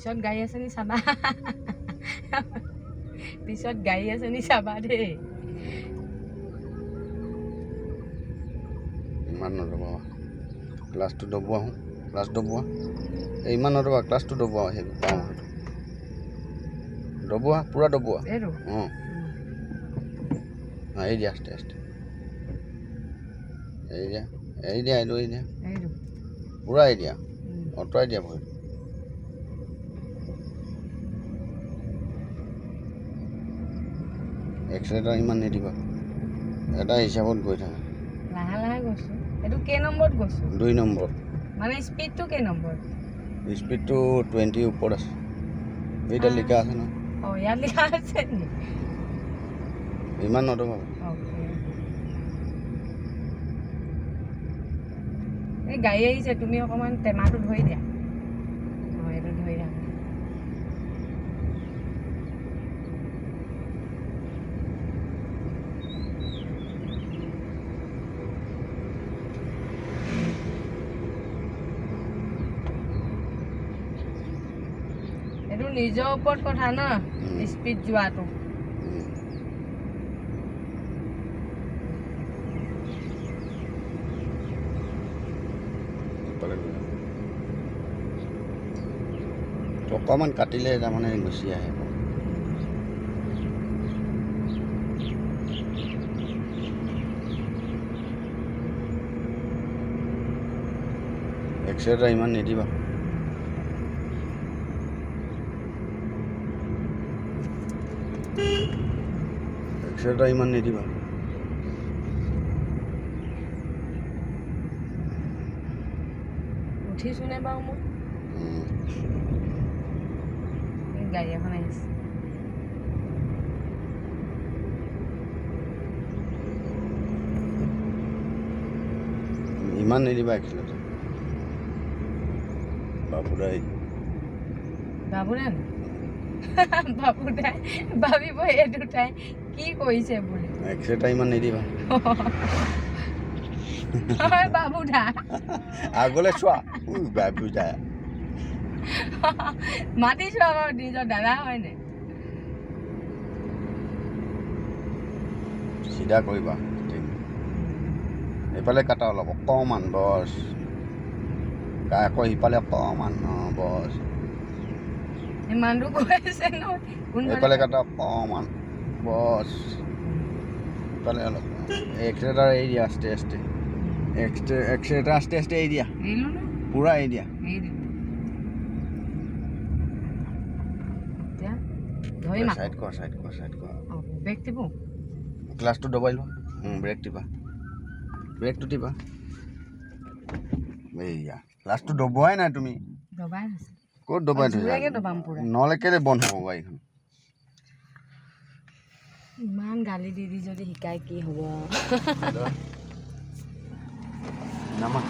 পিছত গাড়ী আছে নি চাবা পিছত গাড়ী আছে নি চাবা দেই ইমান নৰবা ক্লাছটো দবোৱা আহোঁ ক্লাছ দবোৱা এই ইমান নৰবা ক্লাছটো দবোৱা সেই পাওঁ সেইটো দবোৱা পূৰা দবোৱা অঁ এৰি দিয়া আস্তে আস্তে এৰি দিয়া এইটো এৰি দিয়া পূৰা এৰি দিয়া অঁতৰাই দিয়া ভৰিটো এক্সিলেটাৰ ইমান নিদিবা এটা হিচাপত গৈ থাকা লাহে লাহে গৈছোঁ এইটো কেই নম্বৰত গৈছোঁ 2 নম্বৰ মানে স্পীডটো কেই নম্বৰ স্পীডটো 20 ওপৰত আছে এইটা লিখা আছে ন অঁ ইয়াত লিখা আছে নি ইমান নদবা এই গাড়ী আহিছে তুমি অকণমান টেমাটো ধৰি দিয়া অঁ এইটো ধৰি দিয়া এইটো নিজৰ ওপৰত কথা ন স্পীড যোৱাটো অকণমান কাটিলে তাৰমানে গুচি আহে এক্সিলেটাৰ ইমান নিদিবা এক্সিলেটাৰ ইমান নিদিবা উঠিছোনে বাৰু মই গাড়ী এখন আহিছে ইমান নিদিবা এক্সিলেটাৰ বাবুদাই বাবুদাই ভাবিব এই দুটাই কি কৰিছে বুলি এক্সিলেটাৰ ইমান নিদিবা বাবুদা আগলৈ চোৱা বাবুদা মাতিছো আমাৰ নিজৰ দাদা হয়নে চিধা কৰিবা এইফালে কাটা অলপ অকণমান বছ আকৌ সিফালে অকণমান বছ ইমানটো কৈ আছে ন এইফালে কাটা অকণমান বছ ইফালে অলপ এক্সিলেটাৰ এৰি দিয়া আস্তে আস্তে এক্সিলেটাৰ আস্তে আস্তে এৰি দিয়া পূৰা এৰি দিয়া সাইড কৰা ক্লাছটো দবাই লোৱা ব্ৰেকটো টিপা এইয়া ক্লাছটো দবোৱাই নাই তুমি ক'ত দবাই থৈছা নহ'লে কেলে বন্ধ হ'ব গাড়ীখন ইমান গালি দি যদি শিকাই কি হ'ব নামা